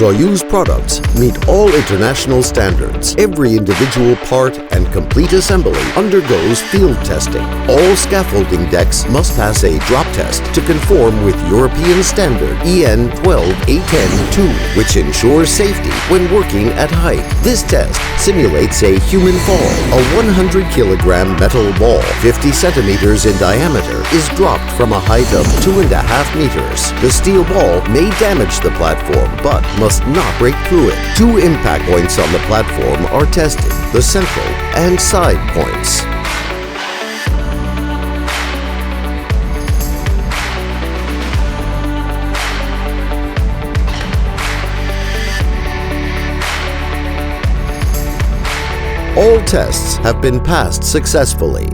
Soyuz products meet all international standards. Every individual part and complete assembly undergoes field testing. All scaffolding decks must pass a drop test to conform with European standard EN 12810-2, which ensures safety when working at height. This test simulates a human fall. A 100-kilogram metal ball, 50 centimeters in diameter, is dropped from a height of 2.5 meters. The steel ball may damage the platform, but must not break through it. 2 impact points on the platform are tested, the central and side points. All tests have been passed successfully.